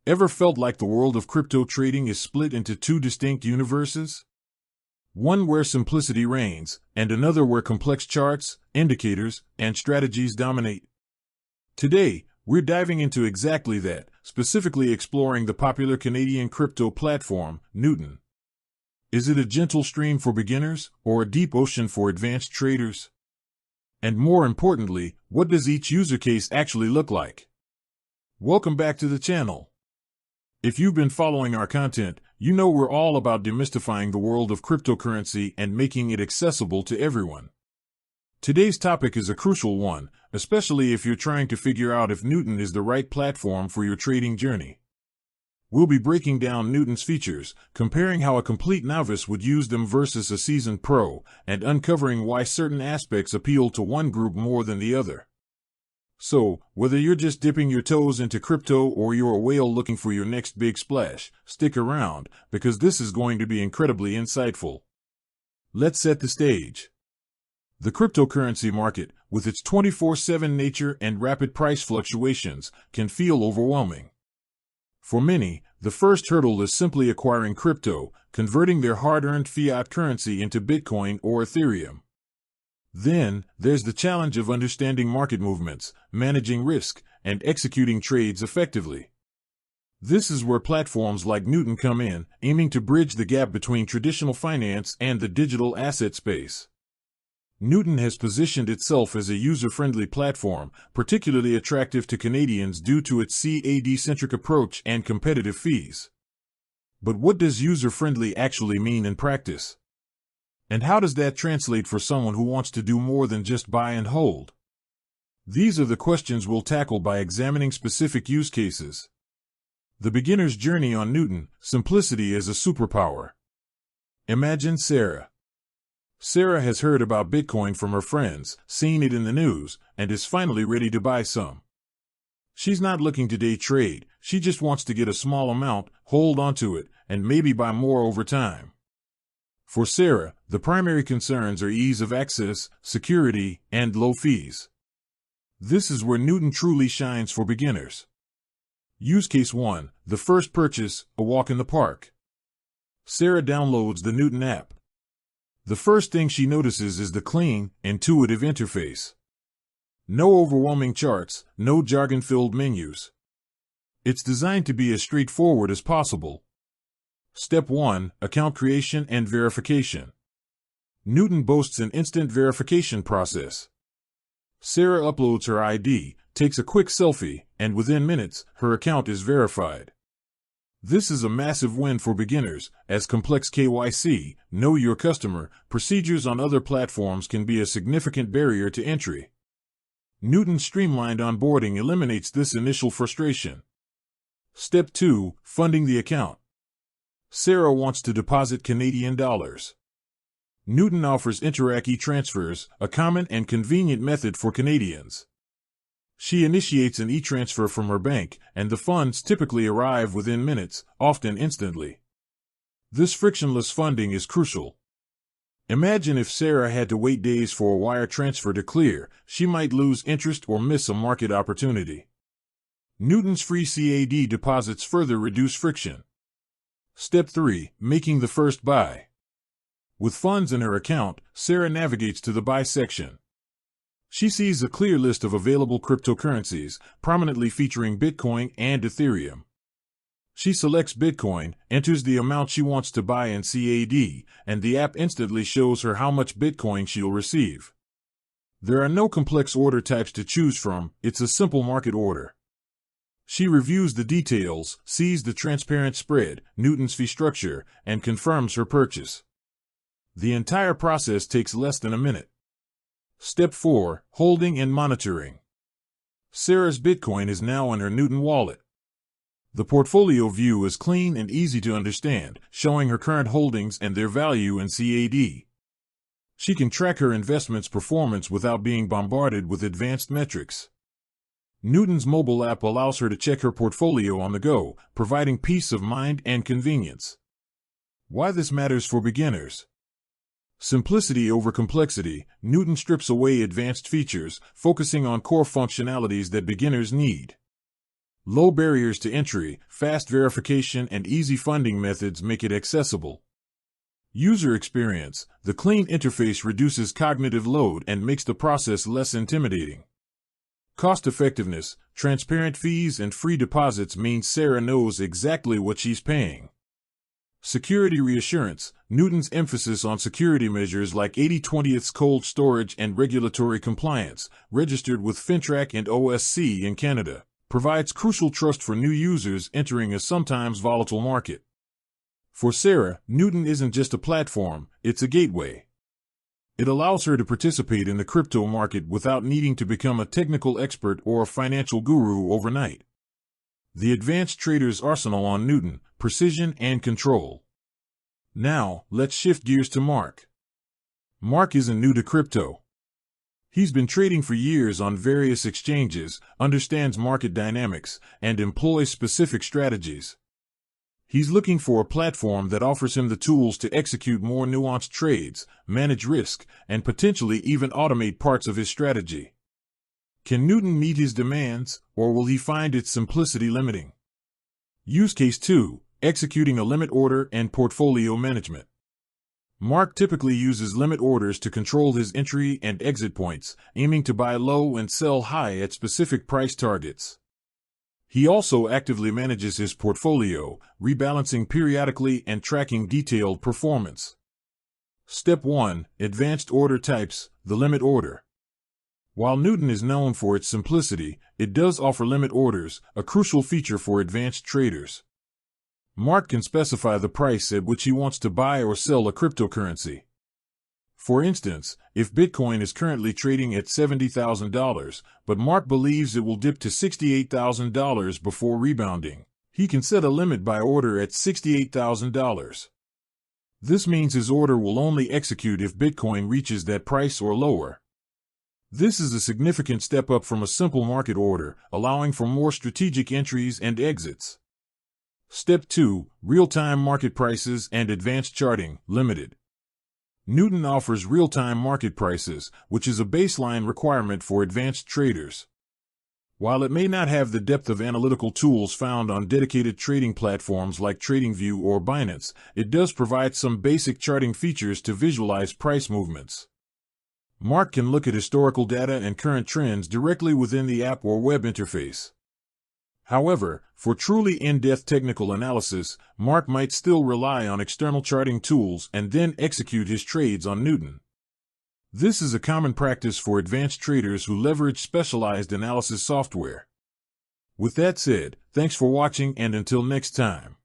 Ever felt like the world of crypto trading is split into two distinct universes? One where simplicity reigns, and another where complex charts, indicators, and strategies dominate. Today, we're diving into exactly that, specifically exploring the popular Canadian crypto platform, Newton. Is it a gentle stream for beginners, or a deep ocean for advanced traders? And more importantly, what does each user case actually look like? Welcome back to the channel. If you've been following our content, you know we're all about demystifying the world of cryptocurrency and making it accessible to everyone. Today's topic is a crucial one, especially if you're trying to figure out if Newton is the right platform for your trading journey. We'll be breaking down Newton's features, comparing how a complete novice would use them versus a seasoned pro, and uncovering why certain aspects appeal to one group more than the other. So, whether you're just dipping your toes into crypto or you're a whale looking for your next big splash, stick around, because this is going to be incredibly insightful. Let's set the stage. The cryptocurrency market, with its 24/7 nature and rapid price fluctuations, can feel overwhelming. For many, the first hurdle is simply acquiring crypto, converting their hard-earned fiat currency into Bitcoin or Ethereum. Then, there's the challenge of understanding market movements, managing risk, and executing trades effectively. This is where platforms like Newton come in, aiming to bridge the gap between traditional finance and the digital asset space. Newton has positioned itself as a user-friendly platform, particularly attractive to Canadians due to its CAD-centric approach and competitive fees. But what does user-friendly actually mean in practice? And how does that translate for someone who wants to do more than just buy and hold? These are the questions we'll tackle by examining specific use cases. The beginner's journey on Newton, simplicity as a superpower. Imagine Sarah. Sarah has heard about Bitcoin from her friends, seen it in the news, and is finally ready to buy some. She's not looking to day trade, she just wants to get a small amount, hold onto it, and maybe buy more over time. For Sarah, the primary concerns are ease of access, security, and low fees. This is where Newton truly shines for beginners. Use case 1, the first purchase, a walk in the park. Sarah downloads the Newton app. The first thing she notices is the clean, intuitive interface. No overwhelming charts, no jargon-filled menus. It's designed to be as straightforward as possible. Step 1, account creation and verification. Newton boasts an instant verification process. Sarah uploads her ID, takes a quick selfie, and within minutes, her account is verified. This is a massive win for beginners, as complex KYC, know your customer, procedures on other platforms can be a significant barrier to entry. Newton's streamlined onboarding eliminates this initial frustration. Step 2, funding the account. Sarah wants to deposit Canadian dollars. Newton offers Interac e-transfers, a common and convenient method for Canadians. She initiates an e-transfer from her bank, and the funds typically arrive within minutes, often instantly. This frictionless funding is crucial. Imagine if Sarah had to wait days for a wire transfer to clear, she might lose interest or miss a market opportunity. Newton's free CAD deposits further reduce friction. Step 3, making the first buy. With funds in her account, Sarah navigates to the buy section. She sees a clear list of available cryptocurrencies, prominently featuring Bitcoin and Ethereum. She selects Bitcoin, enters the amount she wants to buy in CAD, and the app instantly shows her how much Bitcoin she'll receive. There are no complex order types to choose from, it's a simple market order. She reviews the details, sees the transparent spread, Newton's fee structure, and confirms her purchase. The entire process takes less than a minute. Step 4, holding and monitoring. Sarah's Bitcoin is now in her Newton wallet. The portfolio view is clean and easy to understand, showing her current holdings and their value in CAD. She can track her investment's performance without being bombarded with advanced metrics. Newton's mobile app allows her to check her portfolio on the go, providing peace of mind and convenience. Why this matters for beginners? Simplicity over complexity, Newton strips away advanced features, focusing on core functionalities that beginners need. Low barriers to entry, fast verification, and easy funding methods make it accessible. User experience. The clean interface reduces cognitive load and makes the process less intimidating. Cost effectiveness. Transparent fees and free deposits mean Sarah knows exactly what she's paying. Security reassurance. Newton's emphasis on security measures like 80/20 cold storage and regulatory compliance, registered with FINTRAC and OSC in Canada, provides crucial trust for new users entering a sometimes volatile market. For Sarah, Newton isn't just a platform, it's a gateway. It allows her to participate in the crypto market without needing to become a technical expert or a financial guru overnight. The advanced trader's arsenal on Newton: precision and control. Now, let's shift gears to Mark. Mark isn't new to crypto. He's been trading for years on various exchanges, understands market dynamics, and employs specific strategies. He's looking for a platform that offers him the tools to execute more nuanced trades, manage risk, and potentially even automate parts of his strategy. Can Newton meet his demands, or will he find its simplicity limiting? Use case 2: executing a limit order and portfolio management. Mark typically uses limit orders to control his entry and exit points, aiming to buy low and sell high at specific price targets. He also actively manages his portfolio, rebalancing periodically and tracking detailed performance. Step 1: Advanced Order Types, the limit order. While Newton is known for its simplicity, it does offer limit orders, a crucial feature for advanced traders. Mark can specify the price at which he wants to buy or sell a cryptocurrency. For instance, if Bitcoin is currently trading at $70,000, but Mark believes it will dip to $68,000 before rebounding, he can set a limit buy order at $68,000. This means his order will only execute if Bitcoin reaches that price or lower. This is a significant step up from a simple market order, allowing for more strategic entries and exits. Step 2: Real-time market prices and advanced charting, limited. Newton offers real-time market prices, which is a baseline requirement for advanced traders. While it may not have the depth of analytical tools found on dedicated trading platforms like TradingView or Binance, it does provide some basic charting features to visualize price movements. Mark can look at historical data and current trends directly within the app or web interface. However, for truly in-depth technical analysis, Mark might still rely on external charting tools and then execute his trades on Newton. This is a common practice for advanced traders who leverage specialized analysis software. With that said, thanks for watching, and until next time.